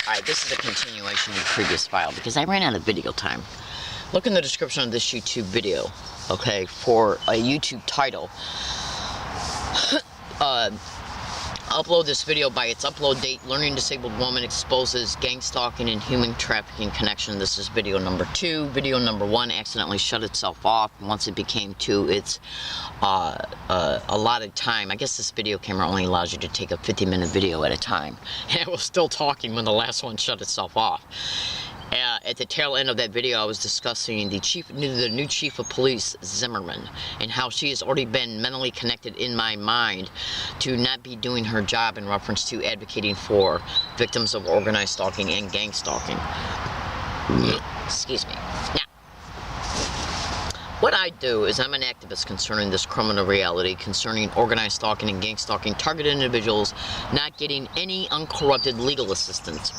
Alright, this is a continuation of the previous file because I ran out of video time. Look in the description of this YouTube video, okay, for a YouTube title. Upload this video by its upload date. Learning disabled woman exposes gang stalking and human trafficking connection. This is video number 2. Video number 1 accidentally shut itself off. Once it became 2, it's allotted time. I guess this video camera only allows you to take a 50-minute video at a time. And it was still talking when the last one shut itself off. At the tail end of that video, I was discussing the new chief of police, Zimmerman, and how she has already been mentally connected in my mind to not be doing her job in reference to advocating for victims of organized stalking and gang stalking. Excuse me. Now, what I do is I'm an activist concerning this criminal reality, concerning organized stalking and gang stalking, targeted individuals not getting any uncorrupted legal assistance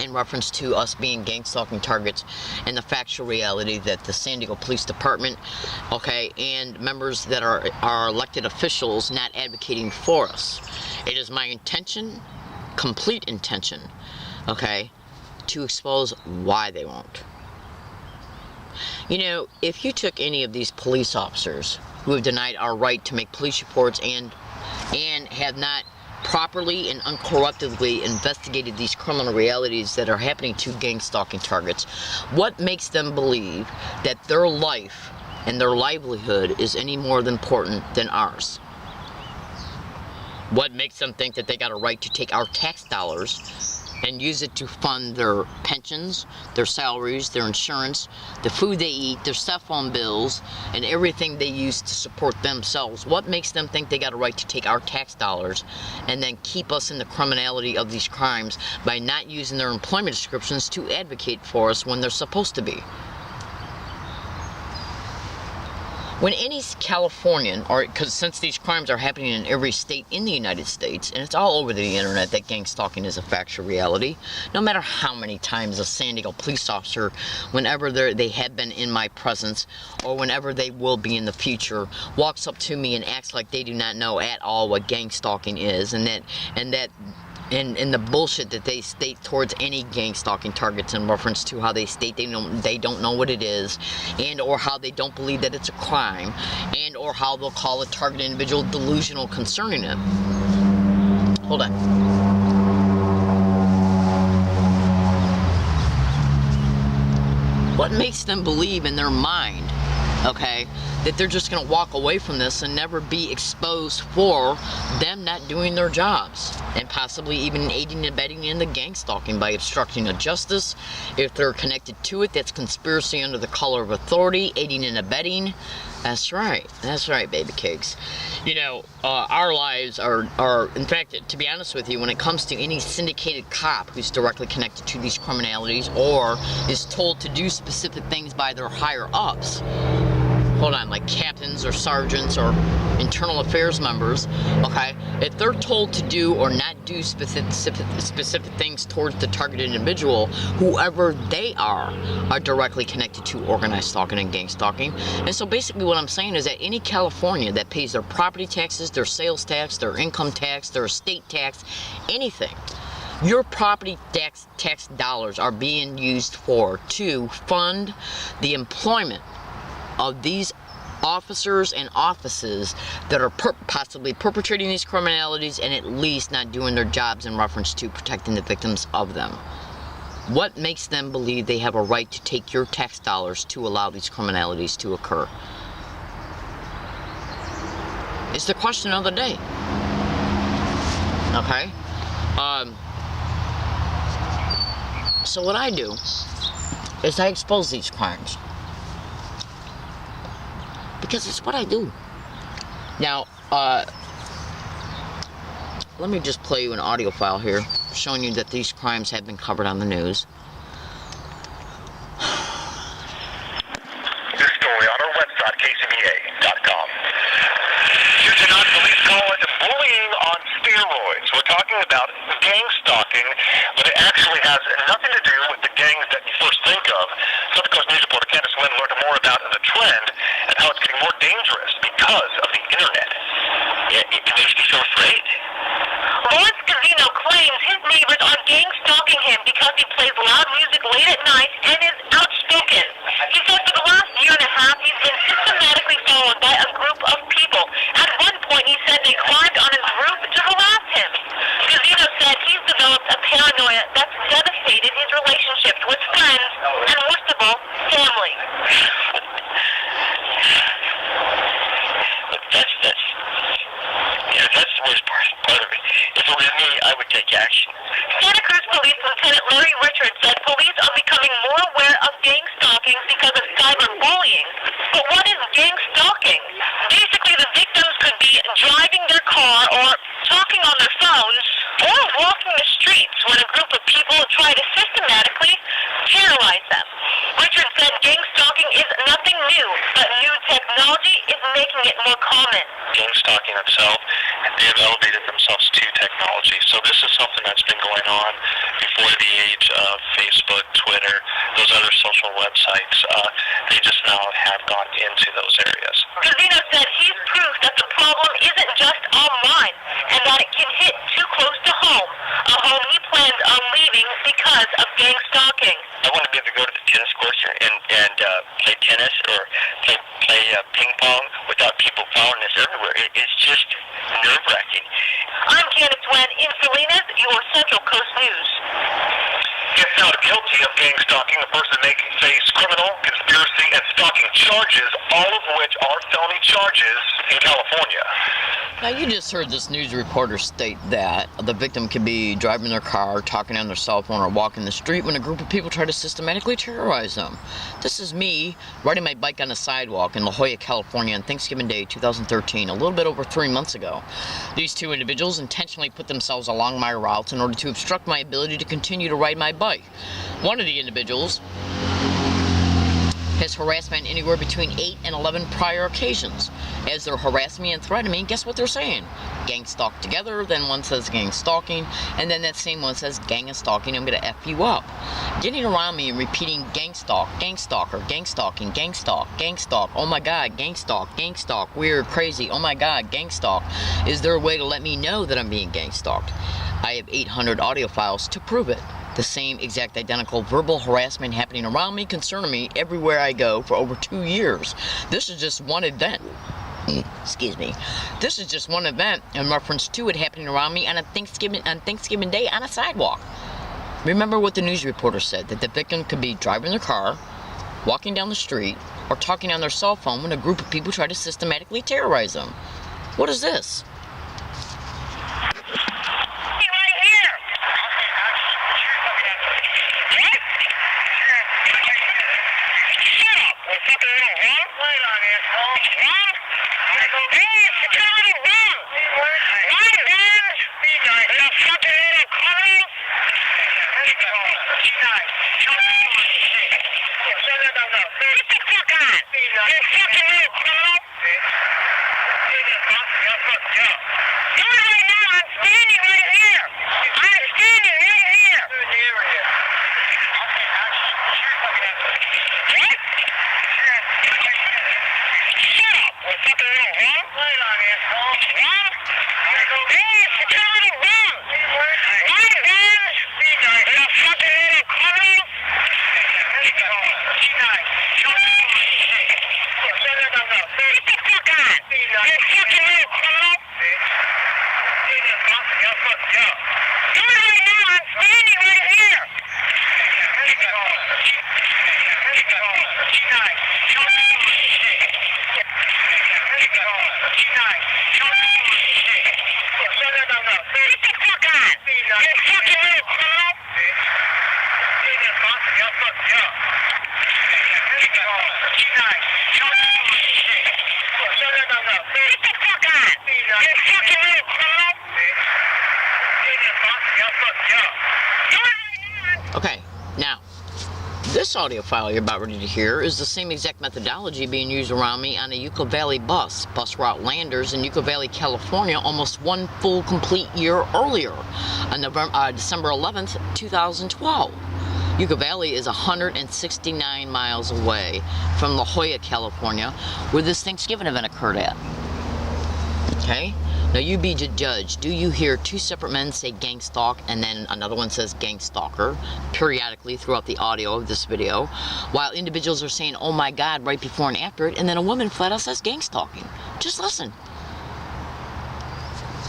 in reference to us being gang stalking targets, and the factual reality that the San Diego Police Department, okay, and members that are elected officials not advocating for us. It is my intention, complete intention, okay, to expose why they won't. You know, if you took any of these police officers who have denied our right to make police reports and have not properly and uncorruptedly investigated these criminal realities that are happening to gang stalking targets, what makes them believe that their life and their livelihood is any more important than ours? What makes them think that they got a right to take our tax dollars and use it to fund their pensions, their salaries, their insurance, the food they eat, their cell phone bills, and everything they use to support themselves? What makes them think they got a right to take our tax dollars and then keep us in the criminality of these crimes by not using their employment descriptions to advocate for us when they're supposed to be? When any Californian, or because since these crimes are happening in every state in the United States, and it's all over the internet that gang stalking is a factual reality, no matter how many times a San Diego police officer, whenever they have been in my presence, or whenever they will be in the future, walks up to me and acts like they do not know at all what gang stalking is, and the bullshit that they state towards any gang stalking targets in reference to how they state they don't know what it is, and or how they don't believe that it's a crime, and or how they'll call a targeted individual delusional concerning it. Hold on. What makes them believe in their mind, okay, that they're just going to walk away from this and never be exposed for them not doing their jobs, and possibly even aiding and abetting in the gang stalking by obstructing of justice? If they're connected to it, that's conspiracy under the color of authority, aiding and abetting. That's right, baby cakes. You know, our lives are, in fact, to be honest with you, when it comes to any syndicated cop who's directly connected to these criminalities or is told to do specific things by their higher ups, hold on, like captains or sergeants or internal affairs members, okay, if they're told to do or not do specific things towards the targeted individual, whoever they are directly connected to organized stalking and gang stalking. And so basically what I'm saying is that any California that pays their property taxes, their sales tax, their income tax, their estate tax, anything, your property tax dollars are being used to fund the employment of these officers and offices that are possibly perpetrating these criminalities and at least not doing their jobs in reference to protecting the victims of them. What makes them believe they have a right to take your tax dollars to allow these criminalities to occur? It's the question of the day. Okay? So what I do is I expose these crimes, because it's what I do. Now, let me just play you an audio file here showing you that these crimes have been covered on the news. This story on our website, kcba.com. Due to non-police call it bullying on steroids. We're talking about gang stalking, but it actually has nothing to do with the gangs that you first think of. Southern Coast News reporter Candace Lynn learned more about the trend and how it's getting more dangerous because of the internet. It makes me so afraid. Lawrence Cavino claims his neighbors on gang gang stalking him because he plays loud music late at night and is outspoken. He said for the last year and a half, he's been systematically followed by a group of people. At one point, he said they climbed on his roof to harass him. Gazino said he's developed a paranoia that's devastated his relationships with friends and, worst of all, family. That's the worst part of it. If it was me, I would take action. Santa Cruz Police Lieutenant Larry Richards said police are becoming more aware of gang stalking because of cyberbullying. But what is gang stalking? Basically, the victims could be driving their car or talking on their phones or walking the streets when a group of people try to systematically terrorize them. Richards said gang stalking is nothing new, but new technology is making it more common. Gang stalking itself, they have elevated themselves to technology. So this is something that's been going on before the age of Facebook, Twitter, those other social websites. They just now have gone into those areas. Gazino said he's proof that the problem isn't just online and that it can hit too close to home, a home he plans on leaving because of gang stalking. I want to be able to go to the tennis courts and play tennis or play ping pong without people following us everywhere. It's just nerve-wracking. I'm Janice Wen in Salinas, your Central Coast News. If found guilty of gang stalking, the person may face criminal, conspiracy, and stalking charges, all of which are felony charges in California. Now, you just heard this news reporter state that the victim could be driving their car, talking on their cell phone, or walking the street when a group of people try to systematically terrorize them. This is me riding my bike on a sidewalk in La Jolla, California on Thanksgiving Day 2013, a little bit over 3 months ago. These two individuals intentionally put themselves along my route in order to obstruct my ability to continue to ride my bike. One of the individuals has harassed me on anywhere between 8 and 11 prior occasions. As they're harassing me and threatening me, guess what they're saying? Gang stalk together, then one says gang stalking, and then that same one says gang stalking, I'm gonna F you up. Getting around me and repeating gang stalk, gang stalker, gang stalking, gang stalk, oh my god, gang stalk, weird, crazy, oh my god, gang stalk. Is there a way to let me know that I'm being gang stalked? I have 800 audio files to prove it. The same exact identical verbal harassment happening around me, concerning me everywhere I go for over 2 years. This is just one event. Excuse me. This is just one event in reference to it happening around me on Thanksgiving Day on a sidewalk. Remember what the news reporter said, that the victim could be driving their car, walking down the street, or talking on their cell phone when a group of people try to systematically terrorize them. What is this? Okay, now, this audio file you're about ready to hear is the same exact methodology being used around me on a Yucca Valley bus route Landers in Yucca Valley, California, almost one full complete year earlier, on December 11th, 2012. Yucca Valley is 169 miles away from La Jolla, California, where this Thanksgiving event occurred at. Okay? Now you be the judge. Do you hear two separate men say gang stalk and then another one says gang stalker periodically throughout the audio of this video, while individuals are saying, oh my God, right before and after it, and then a woman flat out says gang stalking? Just listen.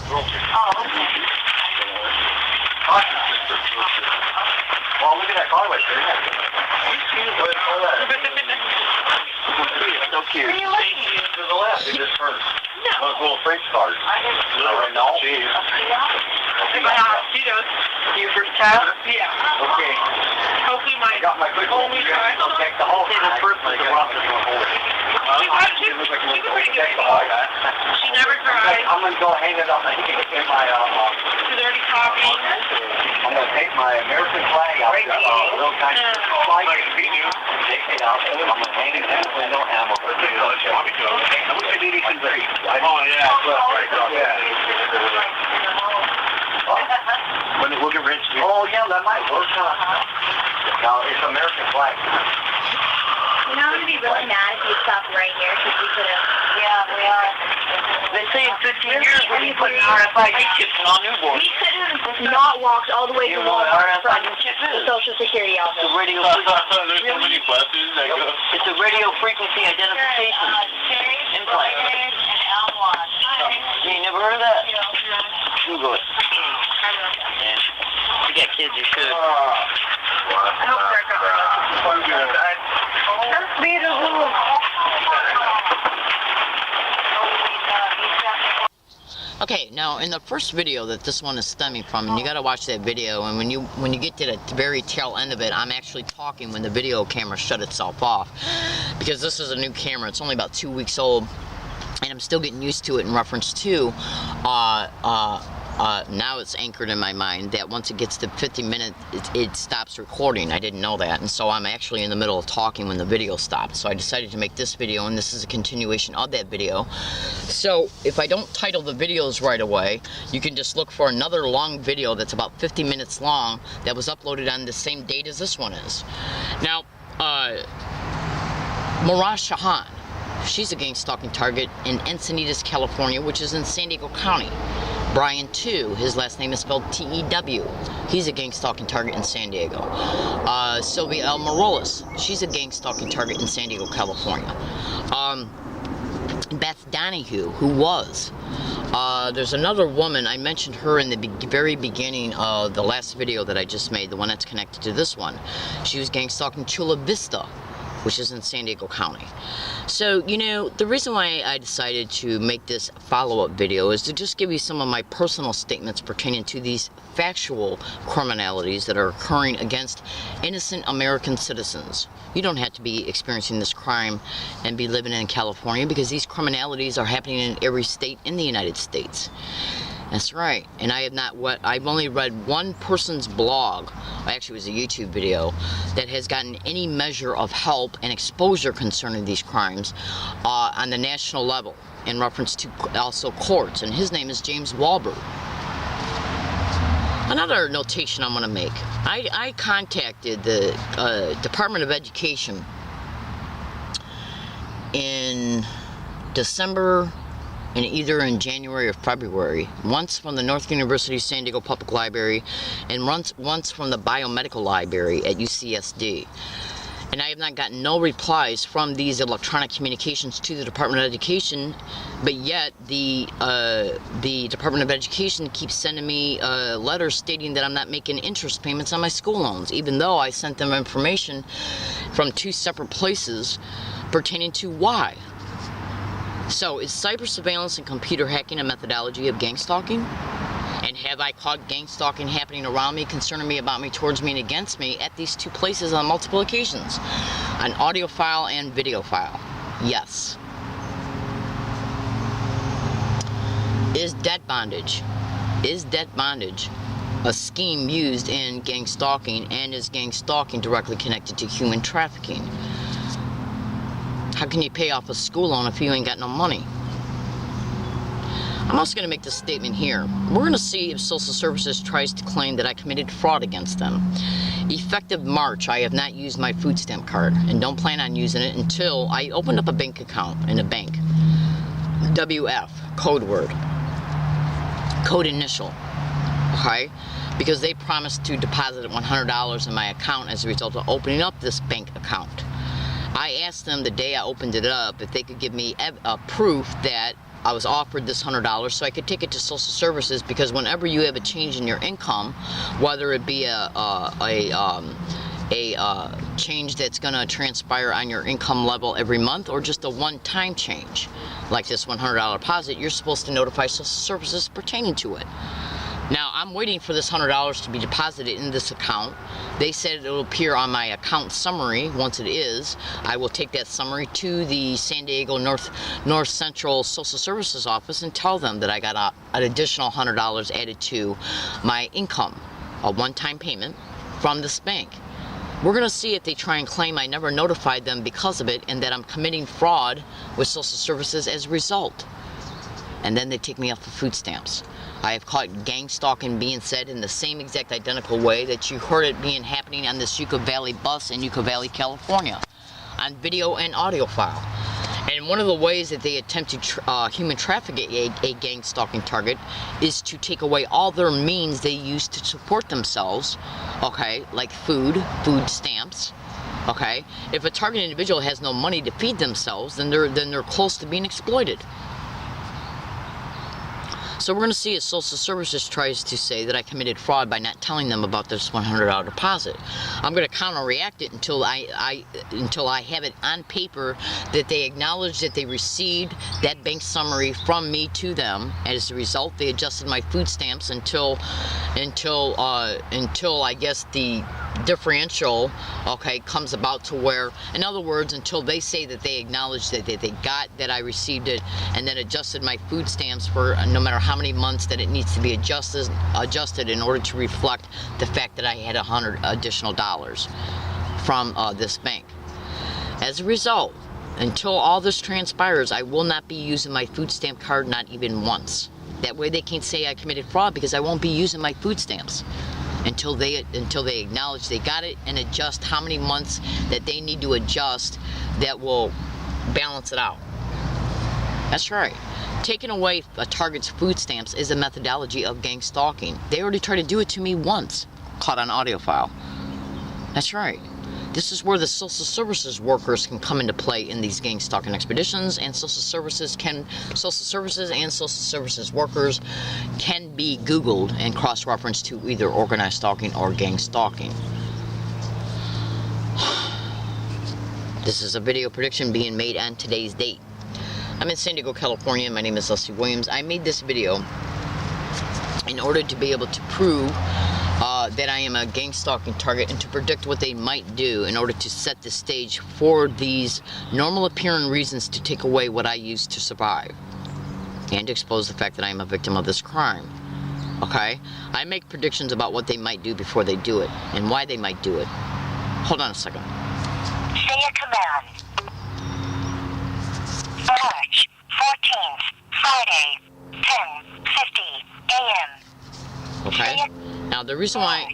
Oh, okay. Well, look at that car right there. So cute. To the left, it just turns. No. Those little French cars. No. Cheese. Your first child? Yeah. Okay. Hopefully my got my quick only child. I'll take the whole thing. The first one, the rock is going to hold it. She's she never cried. I'm going to go hang it up in my, She's already copied. I'm going to take my American flag out, little kind of flag. Take it out, I'm going to hang it down with no ammo. I wish I did anything great. Oh, yeah. When they look at rich people. Oh, yeah, that might work, huh? No, it's American flag. You know, I'm going to be really mad if you stop right here, because we could have... Yeah, we are. They say in 15 years we'll be putting RFID chips in all newborns. We could have not walked all the way to Walmart from the Social Security office. It's a radio There's so many buses that go. It's a radio frequency identification implant. You ain't never heard of that? Google it. Yeah. You got kids, you should. I hope they're covered. That's beautiful. Okay, now in the first video that this one is stemming from, and you gotta watch that video, and when you get to the very tail end of it, I'm actually talking when the video camera shut itself off, because this is a new camera. It's only about 2 weeks old, and I'm still getting used to it in reference to now it's anchored in my mind that once it gets to 50 minutes, it stops recording. I didn't know that, and so I'm actually in the middle of talking when the video stopped. So I decided to make this video, and this is a continuation of that video. So if I don't title the videos right away, you can just look for another long video that's about 50 minutes long that was uploaded on the same date as this one is. Now, Mirage Shahan, she's a gang stalking target in Encinitas, California, which is in San Diego County. Brian 2, his last name is spelled T-E-W. He's a gang stalking target in San Diego. Sylvia L. Morales, she's a gang stalking target in San Diego, California. Beth Donahue, who was. There's another woman, I mentioned her in the very beginning of the last video that I just made, the one that's connected to this one. She was gang stalking Chula Vista, which is in San Diego County. So, you know, the reason why I decided to make this follow-up video is to just give you some of my personal statements pertaining to these factual criminalities that are occurring against innocent American citizens. You don't have to be experiencing this crime and be living in California, because these criminalities are happening in every state in the United States. That's right, and I've only read one person's blog, actually it was a YouTube video, that has gotten any measure of help and exposure concerning these crimes on the national level, in reference to also courts, and his name is James Walberg. Another notation I'm going to make, I contacted the Department of Education in December, and either in January or February, once from the North University San Diego Public Library, and once from the Biomedical Library at UCSD. And I have not gotten no replies from these electronic communications to the Department of Education, but yet the Department of Education keeps sending me letters stating that I'm not making interest payments on my school loans, even though I sent them information from 2 separate places pertaining to why. So, is cyber surveillance and computer hacking a methodology of gang stalking? And have I caught gang stalking happening around me, concerning me, about me, towards me, and against me at these 2 places on multiple occasions? An audio file and video file. Yes. Is debt bondage a scheme used in gang stalking, and is gang stalking directly connected to human trafficking? How can you pay off a school loan if you ain't got no money? I'm also going to make this statement here. We're going to see if Social Services tries to claim that I committed fraud against them. Effective March, I have not used my food stamp card, and don't plan on using it until I opened up a bank account in a bank. WF, code word. code initial, okay? Because they promised to deposit $100 in my account as a result of opening up this bank account. I asked them the day I opened it up if they could give me proof that I was offered this $100 so I could take it to social services, because whenever you have a change in your income, whether it be a change that's going to transpire on your income level every month, or just a one-time change like this $100 deposit, you're supposed to notify social services pertaining to it. Now, I'm waiting for this $100 to be deposited in this account. They said it will appear on my account summary. Once it is, I will take that summary to the San Diego North Central Social Services office and tell them that I got an additional $100 added to my income, a one-time payment from this bank. We're going to see if they try and claim I never notified them because of it and that I'm committing fraud with social services as a result. And then they take me off of food stamps. I have caught gang stalking being said in the same exact identical way that you heard it being happening on this Yucca Valley bus in Yucca Valley, California, on video and audio file. And one of the ways that they attempt to human traffic a gang stalking target is to take away all their means they use to support themselves, okay, like food stamps. Okay, if a target individual has no money to feed themselves, then they're close to being exploited. So we're going to see if social services tries to say that I committed fraud by not telling them about this $100 deposit. I'm going to counter-react it until I have it on paper that they acknowledge that they received that bank summary from me to them. As a result, they adjusted my food stamps until I guess the differential, okay, comes about to where, in other words, until they say that they acknowledge that they got that I received it and then adjusted my food stamps for no matter how many months that it needs to be adjusted in order to reflect the fact that I had $100 additional from this bank. As a result, until all this transpires, I will not be using my food stamp card, not even once. That way they can't say I committed fraud, because I won't be using my food stamps until they acknowledge they got it and adjust how many months that they need to adjust that will balance it out. That's right. Taking away a target's food stamps is a methodology of gang stalking. They already tried to do it to me once, caught on audio file. That's right. This is where the social services workers can come into play in these gang stalking expeditions, and social services and social services workers can be Googled and cross-referenced to either organized stalking or gang stalking. This is a video prediction being made on today's date. I'm in San Diego, California. My name is Leslie Williams. I made this video in order to be able to prove that I am a gang stalking target and to predict what they might do in order to set the stage for these normal appearing reasons to take away what I use to survive and to expose the fact that I am a victim of this crime. Okay? I make predictions about what they might do before they do it and why they might do it. Hold on a second. Say a command. March 14th, Friday, 10:50 a.m. Okay? Now, the reason why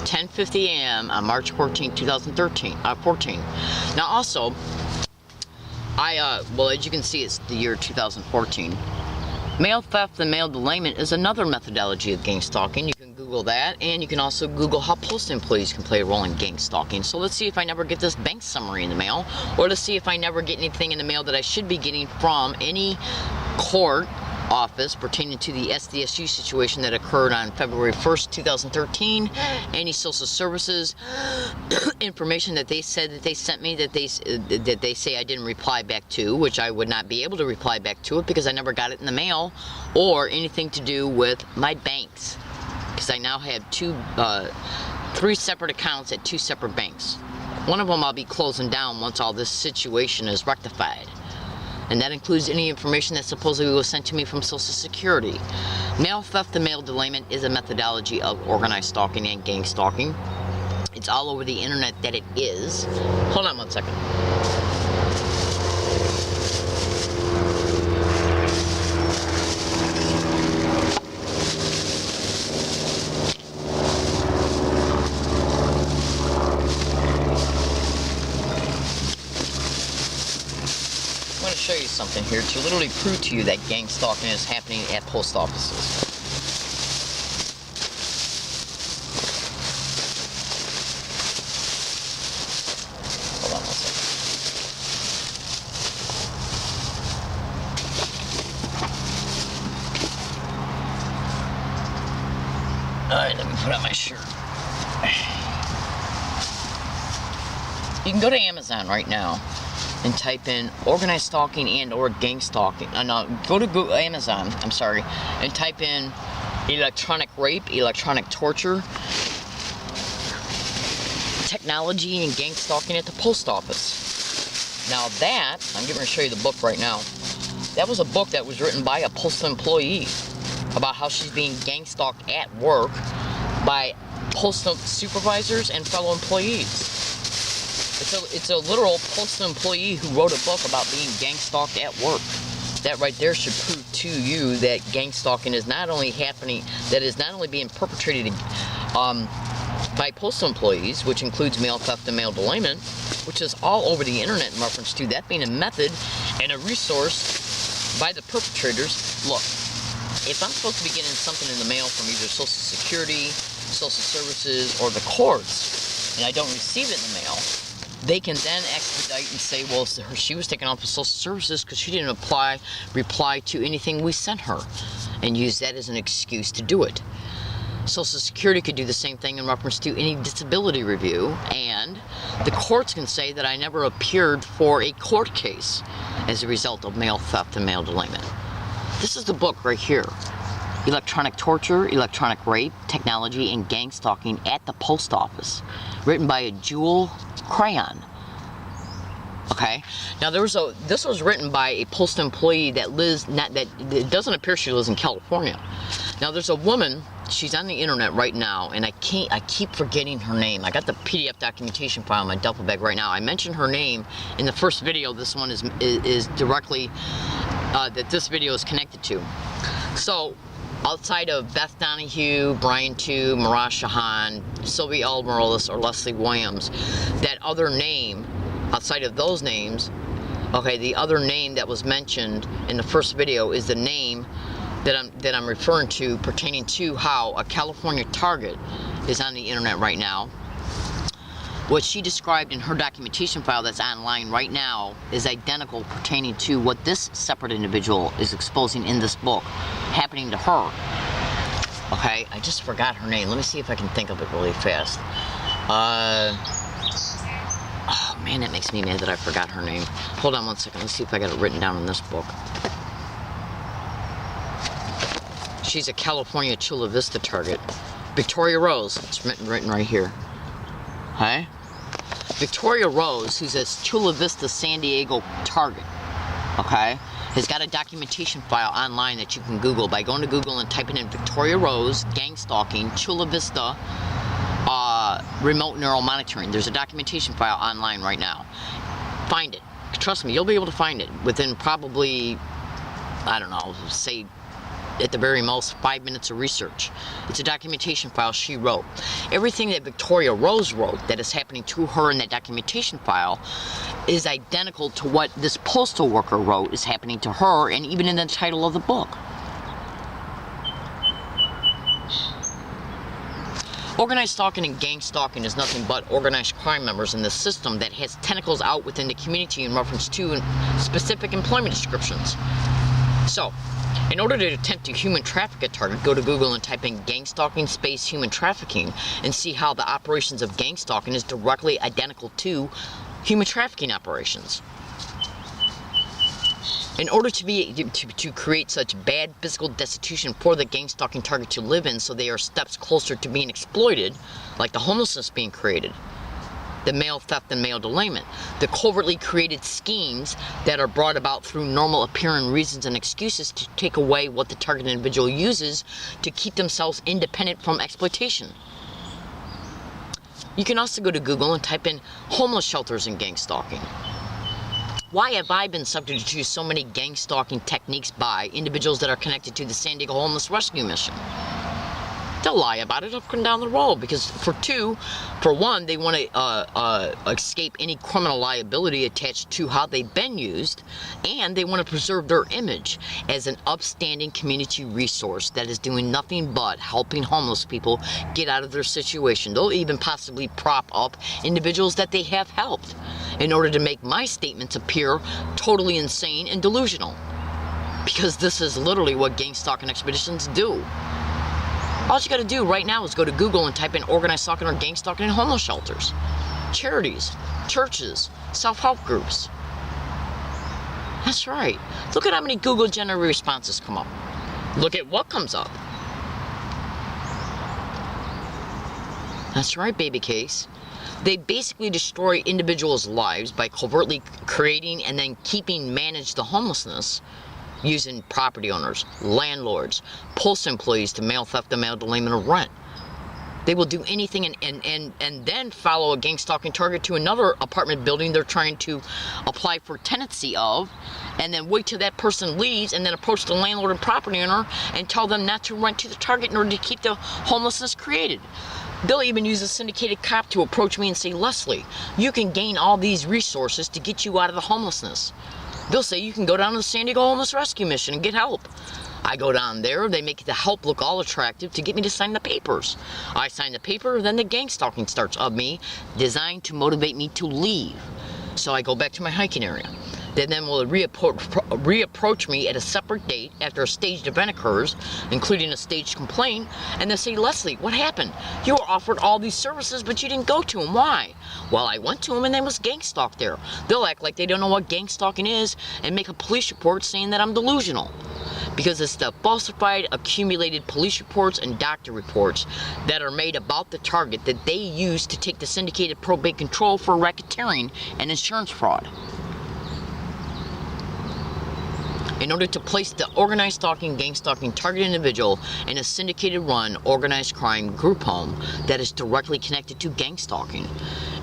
10:50 a.m. on March 14, 2014. Now, also, well, as you can see, it's the year 2014. Mail theft and mail delayment is another methodology of gang stalking. You can Google that, and you can also Google how post employees can play a role in gang stalking. So let's see if I never get this bank summary in the mail, or let's see if I never get anything in the mail that I should be getting from any court office pertaining to the SDSU situation that occurred on February 1st, 2013. Any social services information that they said that they sent me that they say I didn't reply back to, which I would not be able to reply back to it because I never got it in the mail, or anything to do with my banks, because I now have three separate accounts at two separate banks. One of them I'll be closing down once all this situation is rectified. And that includes any information that supposedly was sent to me from Social Security. Mail theft and mail delayment is a methodology of organized stalking and gang stalking. It's all over the internet that it is. Hold on one second. Show you something here to literally prove to you that gang stalking is happening at post offices. Hold on one second. Alright, let me put on my shirt. You can go to Amazon right now and type in organized stalking and or gang stalking. No, go to Google, Amazon, I'm sorry, and type in electronic rape, electronic torture, technology and gang stalking at the post office. Now that, I'm going to show you the book right now. That was a book that was written by a postal employee about how she's being gang stalked at work by postal supervisors and fellow employees. It's a literal postal employee who wrote a book about being gang stalked at work. That right there should prove to you that gang stalking is not only happening, that is not only being perpetrated by postal employees, which includes mail theft and mail delayment, which is all over the internet in reference to that being a method and a resource by the perpetrators. Look, if I'm supposed to be getting something in the mail from either Social Security, Social Services, or the courts, and I don't receive it in the mail, they can then expedite and say, well, she was taken off of Social Services because she didn't reply to anything we sent her, and use that as an excuse to do it. Social Security could do the same thing in reference to any disability review, and the courts can say that I never appeared for a court case as a result of mail theft and mail delayment. This is the book right here. Electronic Torture, Electronic Rape, Technology, and Gang Stalking at the Post Office. Written by a Jewel Crayon. Okay? Now this was written by a postal employee that lives, it doesn't appear she lives in California. Now there's a woman, she's on the internet right now, and I keep forgetting her name. I got the PDF documentation file in my duffel bag right now. I mentioned her name in the first video. This one is directly, that this video is connected to. So, outside of Beth Donahue, Brian Tu, Marash Shahan, Sylvia L. Morales, or Leslie Williams, that other name, outside of those names, okay, the other name that was mentioned in the first video is the name that I'm referring to, pertaining to how a California target is on the internet right now. What she described in her documentation file that's online right now is identical pertaining to what this separate individual is exposing in this book, happening to her. Okay, I just forgot her name. Let me see if I can think of it really fast. Oh man, that makes me mad that I forgot her name. Hold on one second, let's see if I got it written down in this book. She's a California Chula Vista target. Victoria Rose, it's written right here. Okay? Victoria Rose, who's a Chula Vista San Diego target, okay, has got a documentation file online that you can Google by going to Google and typing in Victoria Rose, gang stalking, Chula Vista, remote neural monitoring. There's a documentation file online right now. Find it. Trust me, you'll be able to find it within probably, I don't know, say at the very most 5 minutes of research. It's a documentation file she wrote. Everything that Victoria Rose wrote that is happening to her in that documentation file is identical to what this postal worker wrote is happening to her, and even in the title of the book. Organized stalking and gang stalking is nothing but organized crime members in the system that has tentacles out within the community in reference to specific employment descriptions. So, in order to attempt to human traffic a target, go to Google and type in gang stalking space human trafficking and see how the operations of gang stalking is directly identical to human trafficking operations. In order to create such bad physical destitution for the gang stalking target to live in, so they are steps closer to being exploited, like the homelessness being created, the mail theft and mail delayment, the covertly created schemes that are brought about through normal appearing reasons and excuses to take away what the target individual uses to keep themselves independent from exploitation. You can also go to Google and type in homeless shelters and gang stalking. Why have I been subject to so many gang stalking techniques by individuals that are connected to the San Diego Homeless Rescue Mission? They'll lie about it up and down the road because for one, they want to escape any criminal liability attached to how they've been used, and they want to preserve their image as an upstanding community resource that is doing nothing but helping homeless people get out of their situation. They'll even possibly prop up individuals that they have helped in order to make my statements appear totally insane and delusional. Because this is literally what gang stalking expeditions do. All you gotta do right now is go to Google and type in organized stalking or gang stalking in homeless shelters, charities, churches, self-help groups. That's right. Look at how many Google generated responses come up. Look at what comes up. That's right, baby case. They basically destroy individuals' lives by covertly creating and then keeping managed the homelessness using property owners, landlords, post employees to mail theft and mail delayment of rent. They will do anything and then follow a gang stalking target to another apartment building they're trying to apply for tenancy of, and then wait till that person leaves and then approach the landlord and property owner and tell them not to rent to the target in order to keep the homelessness created. They'll even use a syndicated cop to approach me and say, Leslie, you can gain all these resources to get you out of the homelessness. They'll say you can go down to the San Diego Homeless Rescue Mission and get help. I go down there, they make the help look all attractive to get me to sign the papers. I sign the paper, then the gang stalking starts of me, designed to motivate me to leave. So I go back to my hiking area. They then will reapproach me at a separate date after a staged event occurs, including a staged complaint, and they say, Leslie, what happened? You were offered all these services, but you didn't go to them. Why? Well, I went to them and they was gang stalked there. They'll act like they don't know what gang stalking is and make a police report saying that I'm delusional. Because it's the falsified, accumulated police reports and doctor reports that are made about the target that they use to take the syndicated probate control for racketeering and insurance fraud. In order to place the organized stalking, gang stalking target individual in a syndicated run organized crime group home that is directly connected to gang stalking.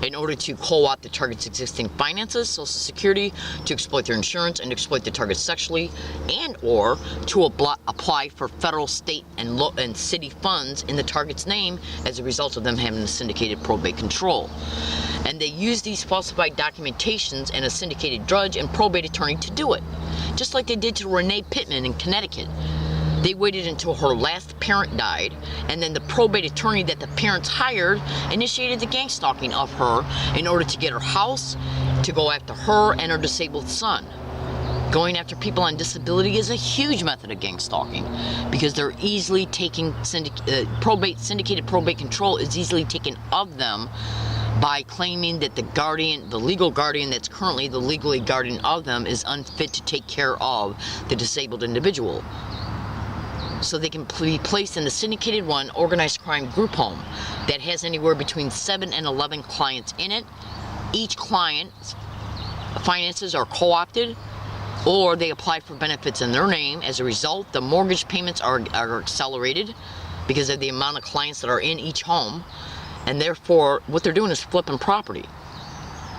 In order to co-opt the target's existing finances, social security, to exploit their insurance and exploit the target sexually, and or to apply for federal, state, and city funds in the target's name as a result of them having a syndicated probate control. And they use these falsified documentations and a syndicated judge and probate attorney to do it. Just like they did to Renee Pittman in Connecticut. They waited until her last parent died, and then the probate attorney that the parents hired initiated the gang stalking of her in order to get her house, to go after her and her disabled son. Going after people on disability is a huge method of gang stalking because they're easily taking syndicated probate control is easily taken of them by claiming that the legal guardian that's currently the legally guardian of them is unfit to take care of the disabled individual. So they can be placed in the syndicated run organized crime group home that has anywhere between 7 and 11 clients in it. Each client's finances are co-opted, or they apply for benefits in their name. As a result, the mortgage payments are accelerated because of the amount of clients that are in each home. And therefore, what they're doing is flipping property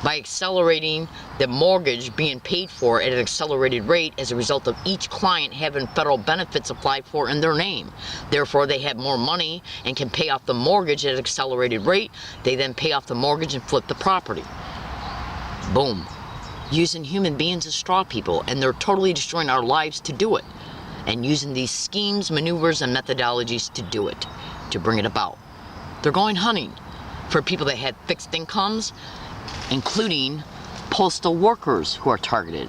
by accelerating the mortgage being paid for at an accelerated rate as a result of each client having federal benefits applied for in their name. Therefore, they have more money and can pay off the mortgage at an accelerated rate. They then pay off the mortgage and flip the property. Boom. Using human beings as straw people, and they're totally destroying our lives to do it. And using these schemes, maneuvers, and methodologies to do it, to bring it about. They're going hunting for people that had fixed incomes, including postal workers who are targeted.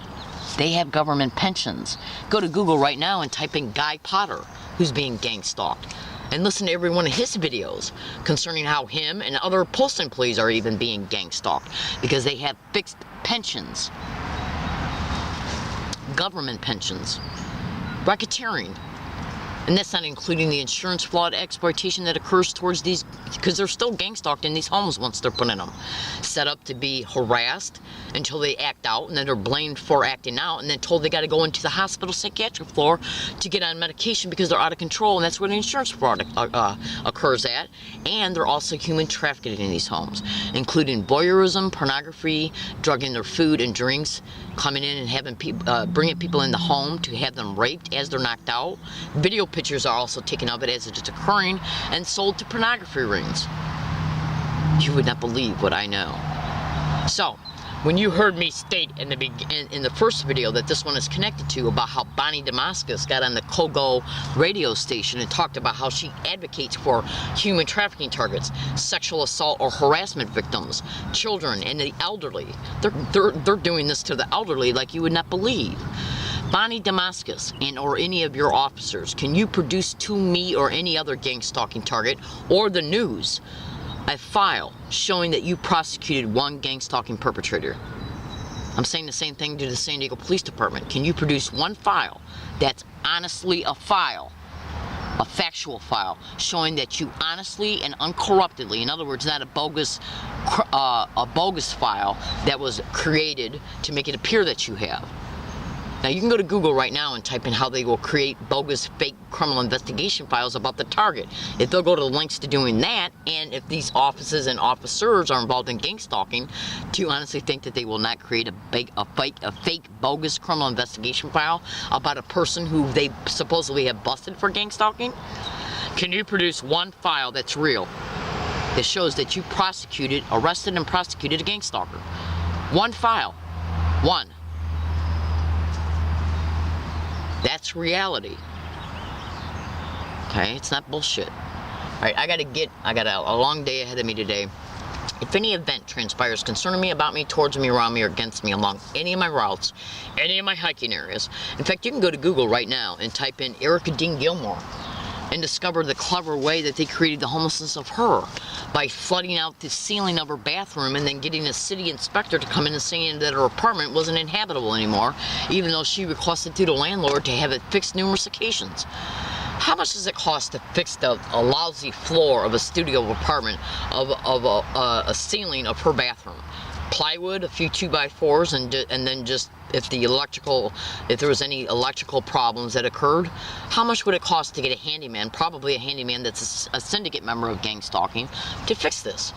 They have government pensions. Go to Google right now and type in Guy Potter, who's being gang stalked, and listen to every one of his videos concerning how him and other post employees are even being gang stalked because they have fixed pensions, government pensions, racketeering. And that's not including the insurance fraud exploitation that occurs towards these, because they're still gang stalked in these homes once they're put in them. Set up to be harassed until they act out, and then they're blamed for acting out, and then told they got to go into the hospital psychiatric floor to get on medication because they're out of control, and that's where the insurance fraud occurs at. And they're also human trafficking in these homes, including voyeurism, pornography, drugging their food and drinks, coming in and having bringing people in the home to have them raped as they're knocked out, video pictures are also taken of it as it's occurring and sold to pornography rings. You would not believe what I know. So, when you heard me state in the first video that this one is connected to about how Bonnie Damascus got on the Kogo radio station and talked about how she advocates for human trafficking targets, sexual assault or harassment victims, children, and the elderly. They're doing this to the elderly like you would not believe. Bonnie Damascus and or any of your officers, can you produce to me or any other gang stalking target or the news a file showing that you prosecuted one gang stalking perpetrator? I'm saying the same thing to the San Diego Police Department. Can you produce one file that's honestly a file, a factual file, showing that you honestly and uncorruptedly, in other words, not a bogus file that was created to make it appear that you have? Now you can go to Google right now and type in how they will create bogus fake criminal investigation files about the target. If they'll go to the links to doing that, and if these offices and officers are involved in gang stalking, do you honestly think that they will not create a fake bogus criminal investigation file about a person who they supposedly have busted for gang stalking? Can you produce one file that's real, that shows that you arrested and prosecuted a gang stalker? One file. One. That's reality. Okay, it's not bullshit. Alright, I got a long day ahead of me today. If any event transpires concerning me, about me, towards me, around me, or against me along any of my routes, any of my hiking areas. In fact, you can go to Google right now and type in Erica Dean Gilmore and discover the clever way that they created the homelessness of her by flooding out the ceiling of her bathroom and then getting a city inspector to come in and saying that her apartment wasn't inhabitable anymore, even though she requested through the landlord to have it fixed numerous occasions. How much does it cost to fix a lousy floor of a studio apartment of a ceiling of her bathroom? Plywood, a few 2x4s, and then just if there was any electrical problems that occurred, how much would it cost to get a handyman, probably a handyman that's a syndicate member of gang stalking, to fix this?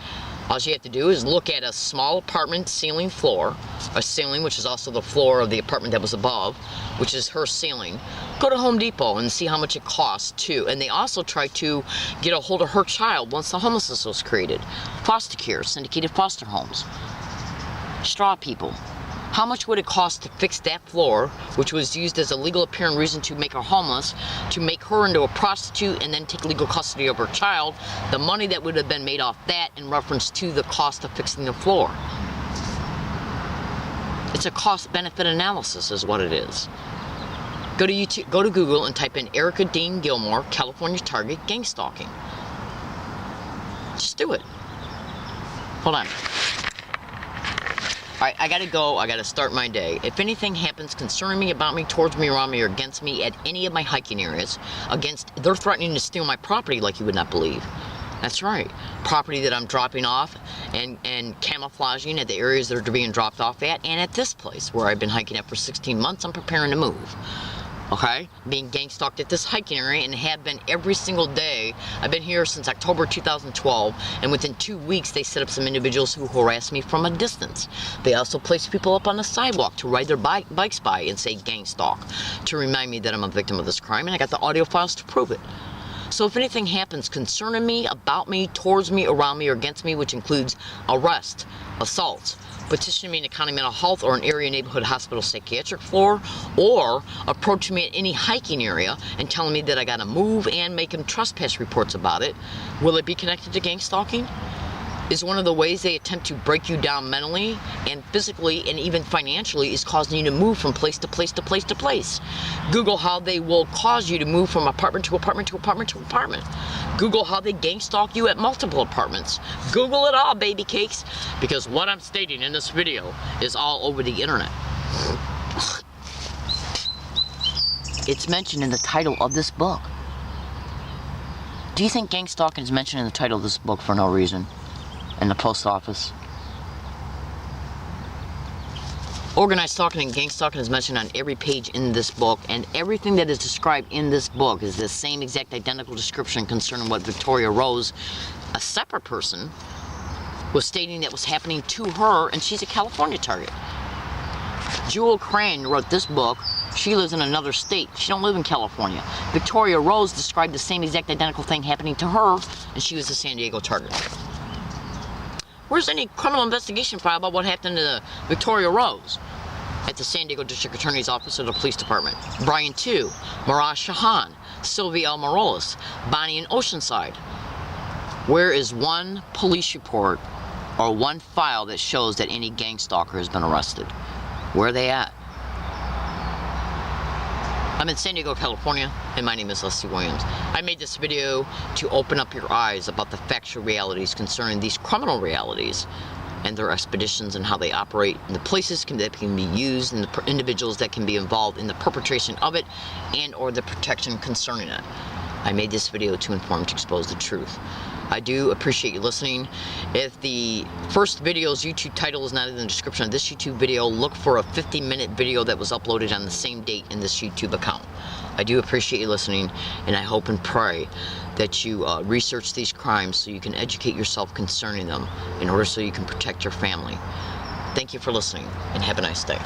All you have to do is look at a small apartment ceiling floor, a ceiling which is also the floor of the apartment that was above, which is her ceiling. Go to Home Depot and see how much it costs too. And they also try to get a hold of her child once the homelessness was created. Foster care, syndicated foster homes. Straw people. How much would it cost to fix that floor, which was used as a legal apparent reason to make her homeless, to make her into a prostitute and then take legal custody of her child? The money that would have been made off that in reference to the cost of fixing the floor. It's a cost-benefit analysis is what it is. Go to YouTube, go to Google and type in Erica Dean Gilmore, California target gang stalking. Just do it. Hold on. Alright, I gotta go. I gotta start my day. If anything happens concerning me, about me, towards me, around me, or against me at any of my hiking areas, they're threatening to steal my property like you would not believe. That's right. Property that I'm dropping off and camouflaging at the areas that are being dropped off at, and at this place where I've been hiking at for 16 months, I'm preparing to move. Okay? Being gang stalked at this hiking area and have been every single day. I've been here since October 2012, and within 2 weeks they set up some individuals who harass me from a distance. They also place people up on the sidewalk to ride their bikes by and say gang stalk, to remind me that I'm a victim of this crime, and I got the audio files to prove it. So if anything happens concerning me, about me, towards me, around me, or against me, which includes arrest, assaults, petitioning me in a county mental health or an area neighborhood hospital psychiatric floor, or approaching me at any hiking area and telling me that I gotta move and making trespass reports about it, will it be connected to gang stalking? Is one of the ways they attempt to break you down mentally and physically and even financially is causing you to move from place to place to place to place. Google how they will cause you to move from apartment to apartment to apartment to apartment. Google how they gang stalk you at multiple apartments. Google it all, baby cakes, because what I'm stating in this video is all over the internet. It's mentioned in the title of this book. Do you think gang stalking is mentioned in the title of this book for no reason? In the post office? Organized stalking and gang stalking is mentioned on every page in this book, and everything that is described in this book is the same exact identical description concerning what Victoria Rose, a separate person, was stating that was happening to her, and she's a California target. Jewel Crane wrote this book She lives in another state. She don't live in California. Victoria Rose described the same exact identical thing happening to her, and she was a San Diego target. Where's any criminal investigation file about what happened to Victoria Rose? At the San Diego District Attorney's Office or the Police Department. Brian 2, Miraj Shahan, Sylvia L. Morales, Bonnie in Oceanside. Where is one police report or one file that shows that any gang stalker has been arrested? Where are they at? I'm in San Diego, California, and my name is Leslie Williams. I made this video to open up your eyes about the factual realities concerning these criminal realities and their expeditions and how they operate, and the places that can be used, and the individuals that can be involved in the perpetration of it and or the protection concerning it. I made this video to inform, to expose the truth. I do appreciate you listening. If the first video's YouTube title is not in the description of this YouTube video, look for a 50-minute video that was uploaded on the same date in this YouTube account. I do appreciate you listening, and I hope and pray that you research these crimes so you can educate yourself concerning them in order so you can protect your family. Thank you for listening, and have a nice day.